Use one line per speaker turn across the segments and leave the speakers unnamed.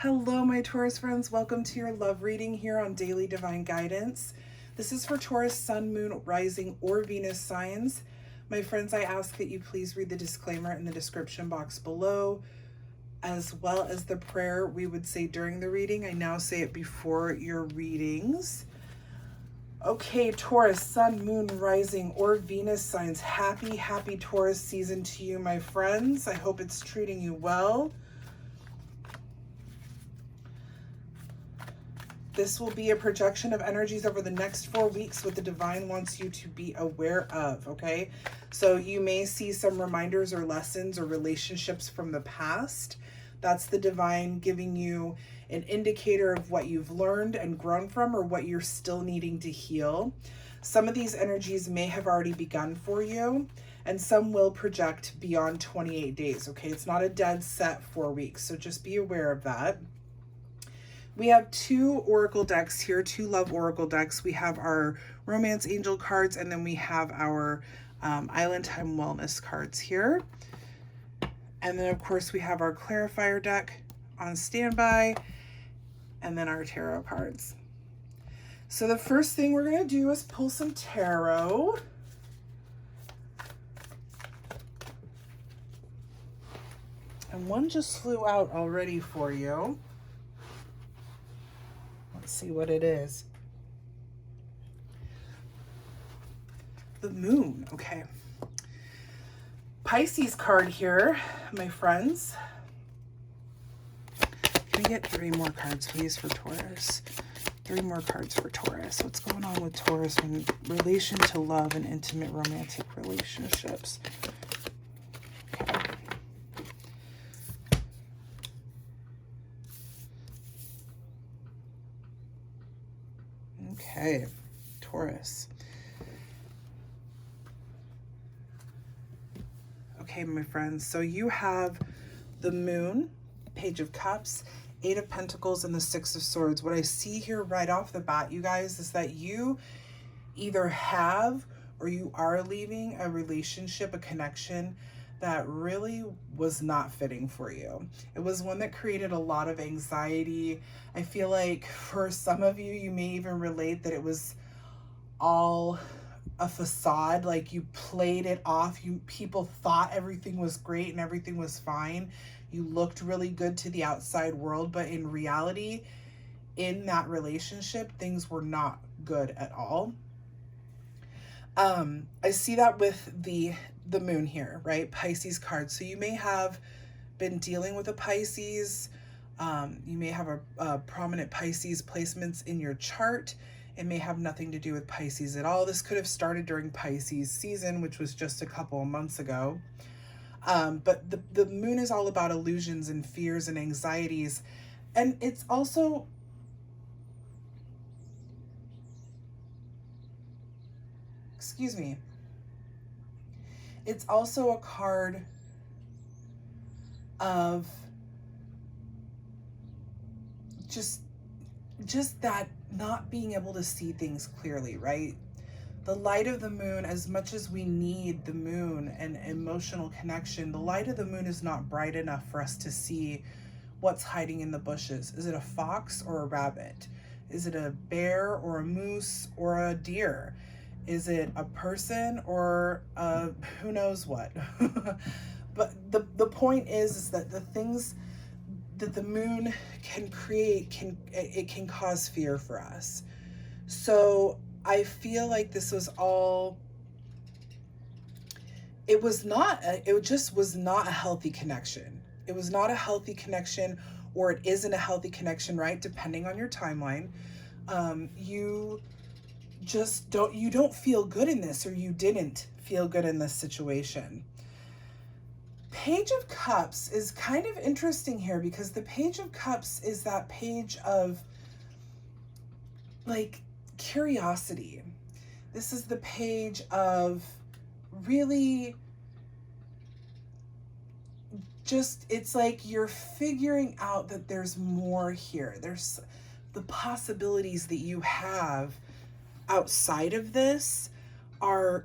Hello, my Taurus friends. Welcome to your love reading here on Daily Divine Guidance. This is for Taurus, Sun, Moon, Rising, or Venus signs. My friends, I ask that you please read the disclaimer in the description box below, as well as the prayer we would say during the reading. I now say it before your readings. Okay, Taurus, Sun, Moon, Rising, or Venus signs. Happy Taurus season to you, my friends. I hope it's treating you well. This will be a projection of energies over the next 4 weeks, what the divine wants you to be aware of, okay? So you may see some reminders or lessons or relationships from the past. That's the divine giving you an indicator of what you've learned and grown from, or what you're still needing to heal. Some of these energies may have already begun for you, and some will project beyond 28 days, okay? It's not a dead set 4 weeks, so just be aware of that. We have two oracle decks here, two love oracle decks. We have our romance angel cards, and then we have our Island Time Wellness cards here. And then, of course, we have our clarifier deck on standby, and then our tarot cards. So the first thing we're going to do is pull some tarot. And one just flew out already for you. Let's see what it is. The moon, okay. Pisces card here, my friends. Can we get 3 more cards, please, for Taurus? 3 more cards for Taurus. What's going on with Taurus in relation to love and intimate romantic relationships? Okay. Okay, Taurus. Okay, my friends, so you have the moon, Page of Cups, 8 of Pentacles, and the 6 of Swords. What I see here right off the bat, you guys, is that you either have or you are leaving a relationship, a connection that really was not fitting for you. It was one that created a lot of anxiety. I feel like for some of you, you may even relate that it was all a facade, like you played it off. People thought everything was great and everything was fine. You looked really good to the outside world, but in reality, in that relationship, things were not good at all. I see that with the moon here, right? Pisces card. So you may have been dealing with a Pisces. You may have a prominent Pisces placements in your chart. It may have nothing to do with Pisces at all. This could have started during Pisces season, which was just a couple of months ago. But the moon is all about illusions and fears and anxieties. And it's also, excuse me, it's also a card of just that not being able to see things clearly, right? The light of the moon, as much as we need the moon and emotional connection, the light of the moon is not bright enough for us to see what's hiding in the bushes. Is it a fox or a rabbit? Is it a bear or a moose or a deer? Is it a person or who knows what? But the point is that the things that the moon can create can cause fear for us. So I feel like this was all, it just was not a healthy connection. It was not a healthy connection, or it isn't a healthy connection, right? Depending on your timeline. You don't feel good in this, or you didn't feel good in this situation. Page of Cups is kind of interesting here, because the Page of Cups is that page of like curiosity. This is the page of really just, it's like you're figuring out that there's more here. There's the possibilities that you have outside of this are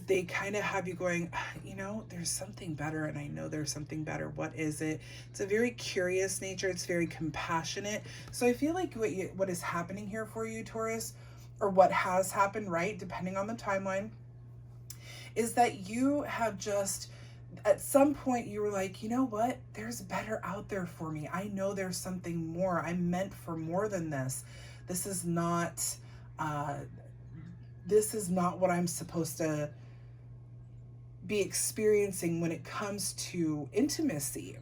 they kind of have you going, you know, there's something better, and I know there's something better. What is it? It's a very curious nature. It's very compassionate. So I feel like what is happening here for you, Taurus, or what has happened, right, depending on the timeline, is that you have just, at some point you were like, you know what, there's better out there for me. I know there's something more. I'm meant for more than this. This is not what I'm supposed to be experiencing when it comes to intimacy.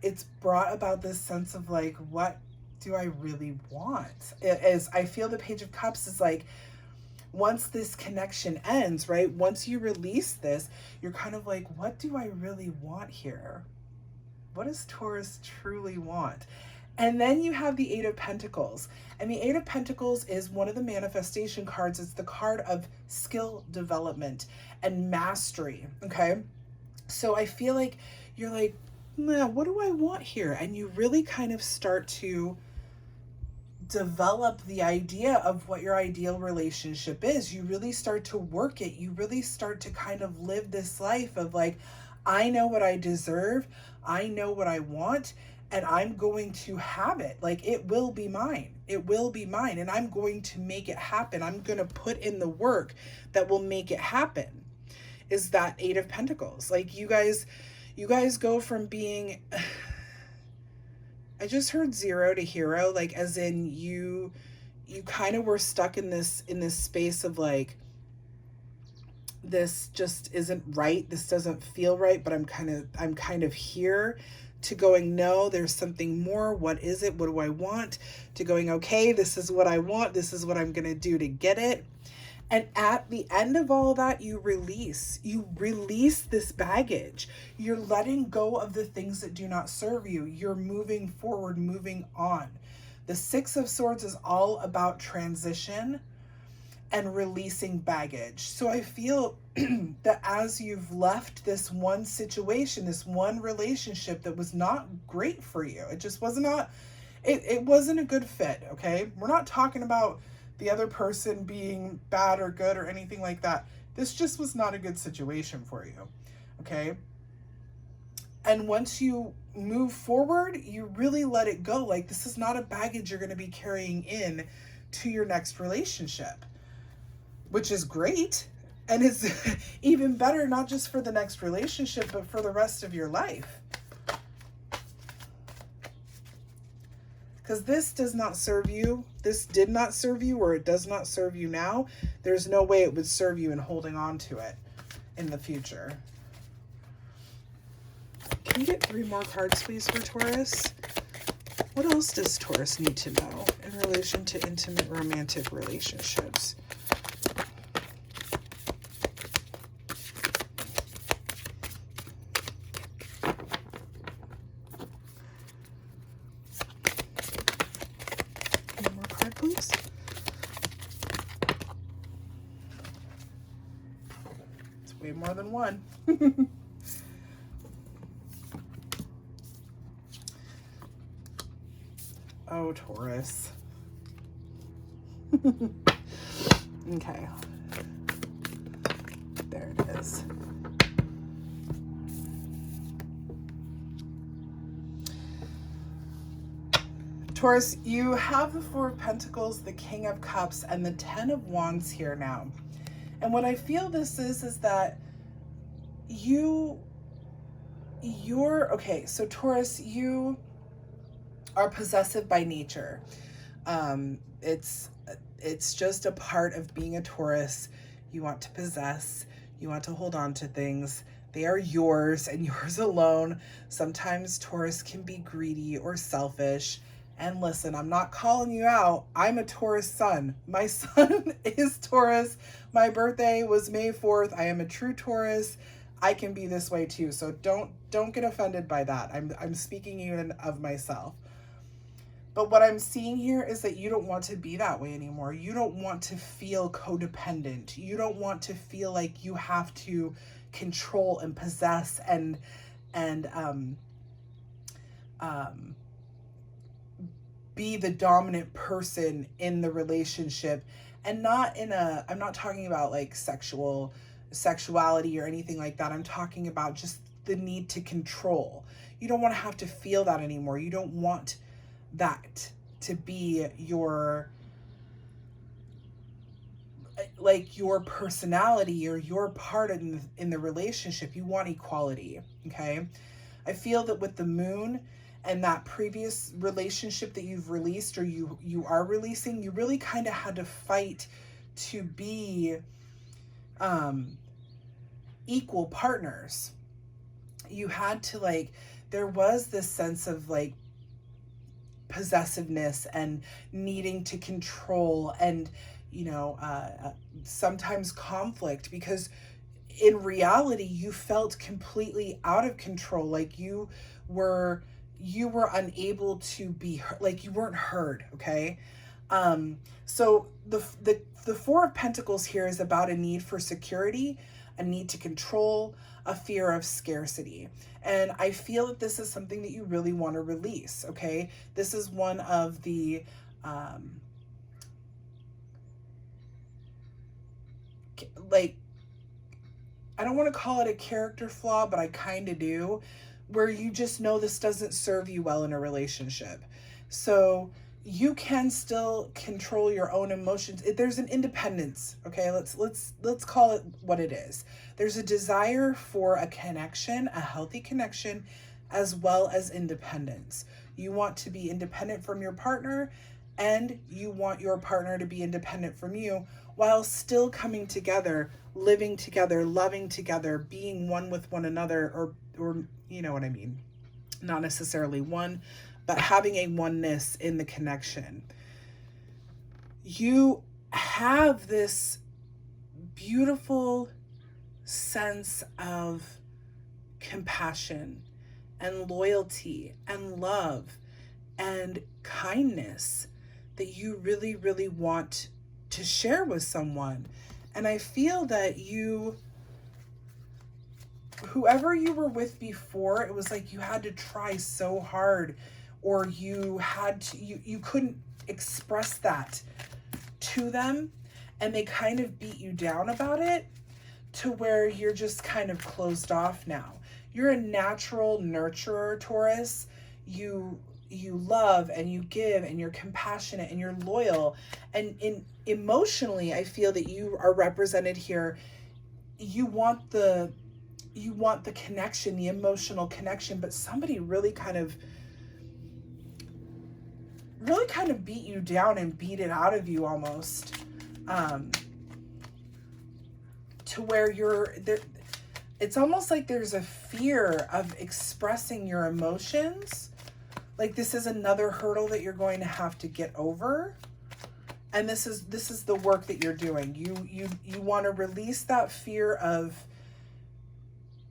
It's brought about this sense of like, what do I really want? As I feel the Page of Cups is like, once this connection ends, right? Once you release this, you're kind of like, what do I really want here? What does Taurus truly want? And then you have the Eight of Pentacles. And the Eight of Pentacles is one of the manifestation cards. It's the card of skill development and mastery, okay? So I feel like you're like, nah, what do I want here? And you really kind of start to develop the idea of what your ideal relationship is. You really start to work it. You really start to kind of live this life of like, I know what I deserve. I know what I want, and I'm going to have it. Like, it will be mine. It will be mine, and I'm going to make it happen. I'm going to put in the work that will make it happen. Is that Eight of Pentacles. Like, you guys go from being I just heard 0 to hero, like as in you kind of were stuck in this space of like, this just isn't right. This doesn't feel right, but I'm kind of here, to going, no, there's something more. What is it? What do I want? To going, okay, this is what I want. This is what I'm going to do to get it. And at the end of all of that, you release this baggage. You're letting go of the things that do not serve you. You're moving forward, moving on. The Six of Swords is all about transition and releasing baggage. So I feel that as you've left this one situation, this one relationship that was not great for you, it just was not, it wasn't a good fit, okay? We're not talking about the other person being bad or good or anything like that. This just was not a good situation for you, okay? And once you move forward, you really let it go. Like, this is not a baggage you're going to be carrying in to your next relationship, which is great. And it's even better, not just for the next relationship, but for the rest of your life. Because this does not serve you. This did not serve you, or it does not serve you now. There's no way it would serve you in holding on to it in the future. Can you get 3 more cards, please, for Taurus? What else does Taurus need to know in relation to intimate romantic relationships? Please. It's way more than one. Oh, Taurus. Okay. There it is. Taurus, you have the Four of Pentacles, the King of Cups, and the Ten of Wands here now. And what I feel this is that you're, okay, so Taurus, you are possessive by nature. It's just a part of being a Taurus. You want to possess, you want to hold on to things. They are yours and yours alone. Sometimes Taurus can be greedy or selfish. And listen, I'm not calling you out. I'm a Taurus sun. My sun is Taurus. My birthday was May 4th. I am a true Taurus. I can be this way too. So don't get offended by that. I'm speaking even of myself. But what I'm seeing here is that you don't want to be that way anymore. You don't want to feel codependent. You don't want to feel like you have to control and possess and be the dominant person in the relationship And not in a, I'm not talking about like sexuality or anything like that. I'm talking about just the need to control. You don't want to have to feel that anymore. You don't want that to be your, like your personality or your part in the relationship. You want equality. Okay. I feel that with the moon and that previous relationship that you've released, or you are releasing, you really kind of had to fight to be equal partners. You had to, like, there was this sense of like possessiveness and needing to control, and sometimes conflict, because in reality you felt completely out of control, like were you were unable to be heard, like you weren't heard. Okay. So the Four of Pentacles here is about a need for security, a need to control, a fear of scarcity. And I feel that this is something that you really want to release. Okay. This is one of the like, I don't want to call it a character flaw, but I kind of do, where you just know this doesn't serve you well in a relationship. So you can still control your own emotions. There's an independence. Okay. Let's call it what it is. There's a desire for a connection, a healthy connection, as well as independence. You want to be independent from your partner, and you want your partner to be independent from you, while still coming together, living together, loving together, being one with one another, or you know what I mean? Not necessarily one, but having a oneness in the connection. You have this beautiful sense of compassion and loyalty and love and kindness that you really, really want to share with someone. And I feel that whoever you were with before, it was like you had to try so hard, or you couldn't express that to them, and they kind of beat you down about it, to where you're just kind of closed off now. You're a natural nurturer, Taurus. You love and you give, and you're compassionate and you're loyal, and emotionally I feel that you are represented here. You want the connection, the emotional connection, but somebody really kind of beat you down and beat it out of you almost, to where you're there. It's almost like there's a fear of expressing your emotions. Like this is another hurdle that you're going to have to get over. And this is the work that you're doing. You want to release that fear of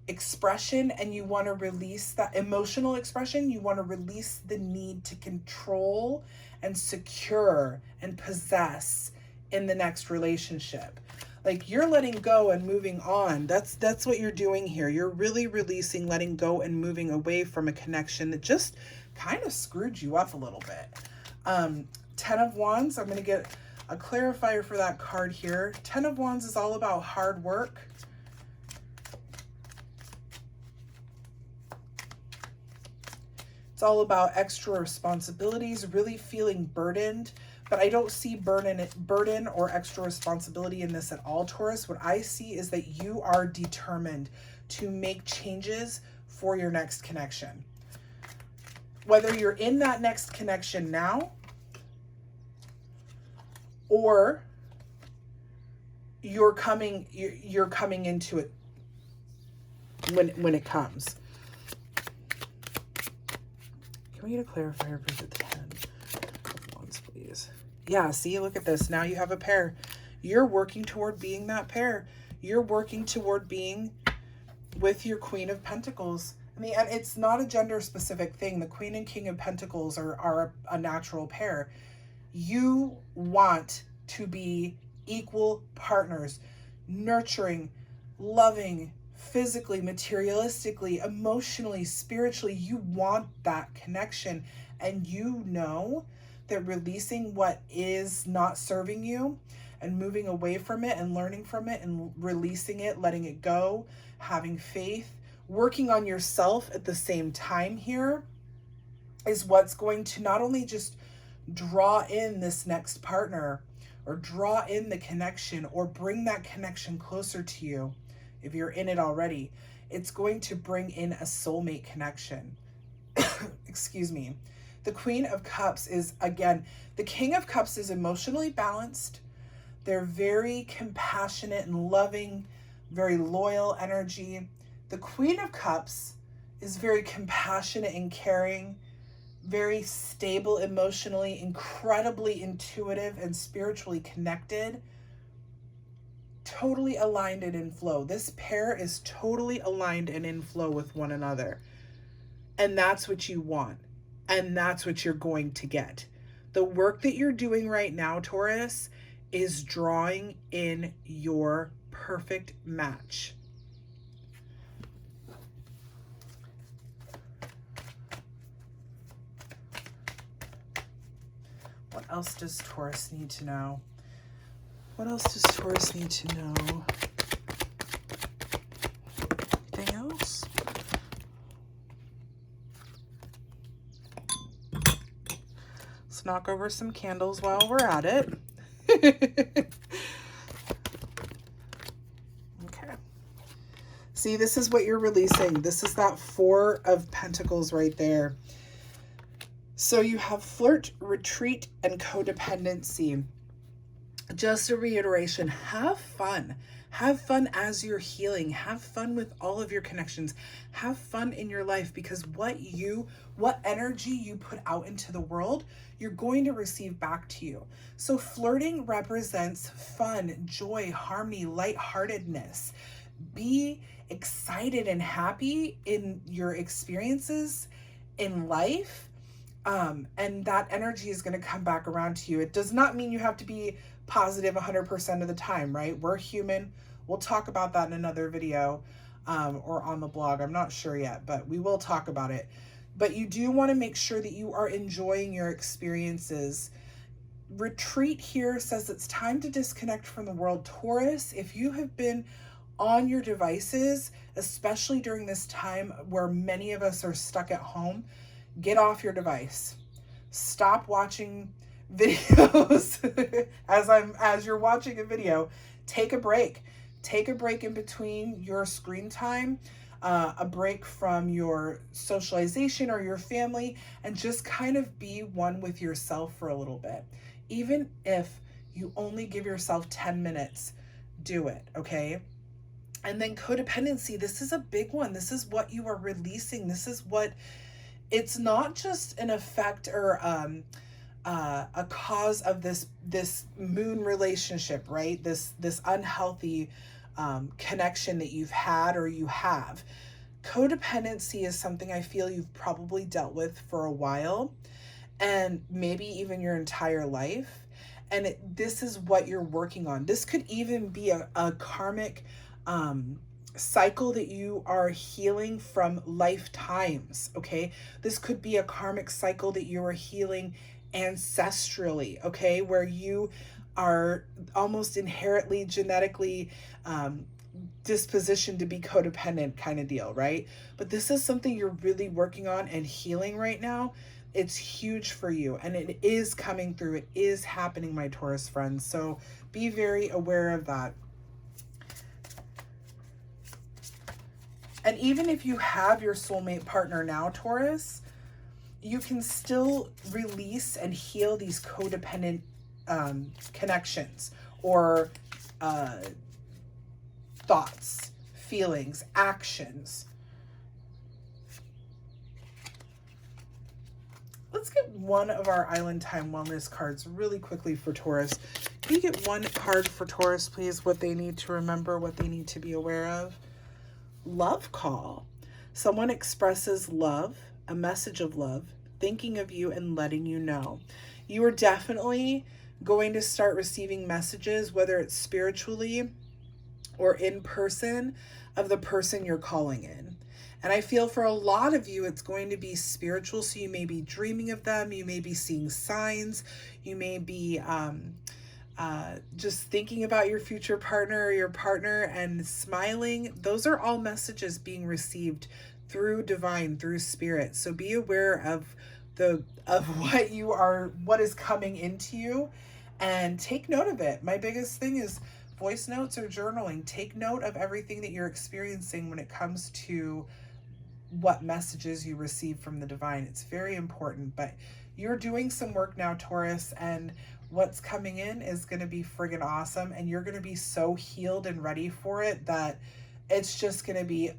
expression, and you want to release that emotional expression. You want to release the need to control and secure and possess in the next relationship. Like you're letting go and moving on. That's what you're doing here. You're really releasing, letting go, and moving away from a connection that just kind of screwed you up a little bit. 10 of Wands, I'm going to get a clarifier for that card here. 10 of Wands is all about hard work. It's all about extra responsibilities, really feeling burdened. But I don't see burden or extra responsibility in this at all, Taurus. What I see is that you are determined to make changes for your next connection. Whether you're in that next connection now, or you're coming into it when it comes. Can we get a clarifier for the 10 of Wands, please? Yeah, see, look at this. Now you have a pair. You're working toward being that pair. You're working toward being with your Queen of Pentacles. And it's not a gender specific thing. The Queen and King of Pentacles are a natural pair. You want to be equal partners, nurturing, loving, physically, materialistically, emotionally, spiritually. You want that connection, and you know that releasing what is not serving you and moving away from it and learning from it and releasing it, letting it go, having faith, working on yourself at the same time here is what's going to not only just draw in this next partner or draw in the connection or bring that connection closer to you if you're in it already. It's going to bring in a soulmate connection. Excuse me. The Queen of Cups is, again, the King of Cups is emotionally balanced. They're very compassionate and loving, very loyal energy. The Queen of Cups is very compassionate and caring, very stable emotionally, incredibly intuitive and spiritually connected, totally aligned and in flow. This pair is totally aligned and in flow with one another. And that's what you want. And that's what you're going to get. The work that you're doing right now, Taurus, is drawing in your perfect match. What else does Taurus need to know? What else does Taurus need to know? Anything else? Let's knock over some candles while we're at it. Okay. See, this is what you're releasing. This is that Four of Pentacles right there. So you have flirt, retreat, and codependency. Just a reiteration, have fun. Have fun as you're healing. Have fun with all of your connections. Have fun in your life, because what energy you put out into the world, you're going to receive back to you. So flirting represents fun, joy, harmony, lightheartedness. Be excited and happy in your experiences in life. And that energy is going to come back around to you. It does not mean you have to be positive 100% of the time, right? We're human. We'll talk about that in another video, or on the blog. I'm not sure yet, but we will talk about it. But you do want to make sure that you are enjoying your experiences. Retreat here says it's time to disconnect from the world. Taurus, if you have been on your devices, especially during this time where many of us are stuck at home, get off your device. Stop watching videos. As you're watching a video, take a break. Take a break in between your screen time, a break from your socialization or your family, and just kind of be one with yourself for a little bit. Even if you only give yourself 10 minutes, do it, okay? And then codependency, this is a big one. This is what you are releasing. This is what, it's not just an effect or a cause of this moon relationship, right? This unhealthy connection that you've had or you have. Codependency is something I feel you've probably dealt with for a while, and maybe even your entire life. And this is what you're working on. This could even be a karmic cycle that you are healing from lifetimes, okay? This could be a karmic cycle that you are healing ancestrally, okay? Where you are almost inherently, genetically dispositioned to be codependent kind of deal, right? But this is something you're really working on and healing right now. It's huge for you, and it is coming through. It is happening, my Taurus friends. So be very aware of that. And even if you have your soulmate partner now, Taurus, you can still release and heal these codependent connections or thoughts, feelings, actions. Let's get one of our Island Time Wellness cards really quickly for Taurus. Can you get one card for Taurus, please? What they need to remember, what they need to be aware of. Love call. Someone expresses love, a message of love, thinking of you and letting you know. You are definitely going to start receiving messages, whether it's spiritually or in person, of the person you're calling in. And I feel for a lot of you, it's going to be spiritual. So you may be dreaming of them. You may be seeing signs. You may be just thinking about your future partner or your partner and smiling. Those are all messages being received through divine, through spirit. So be aware of what is coming into you, and take note of it. My biggest thing is voice notes or journaling. Take note of everything that you're experiencing when it comes to what messages you receive from the divine. It's very important. But you're doing some work now, Taurus, and what's coming in is going to be friggin' awesome, and you're going to be so healed and ready for it that it's just going to be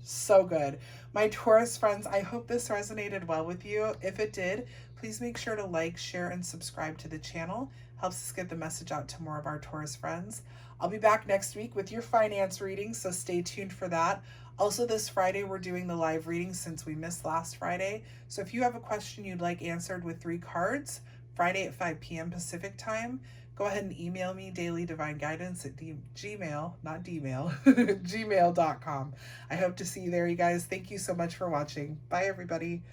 so good. My Taurus friends, I hope this resonated well with you. If it did, please make sure to like, share, and subscribe to the channel. Helps us get the message out to more of our Taurus friends. I'll be back next week with your finance reading, so stay tuned for that. Also, this Friday, we're doing the live reading since we missed last Friday. So if you have a question you'd like answered with 3 cards, Friday at 5 p.m. Pacific time, go ahead and email me dailydivineguidance at gmail, not dmail, gmail.com. I hope to see you there, you guys. Thank you so much for watching. Bye, everybody.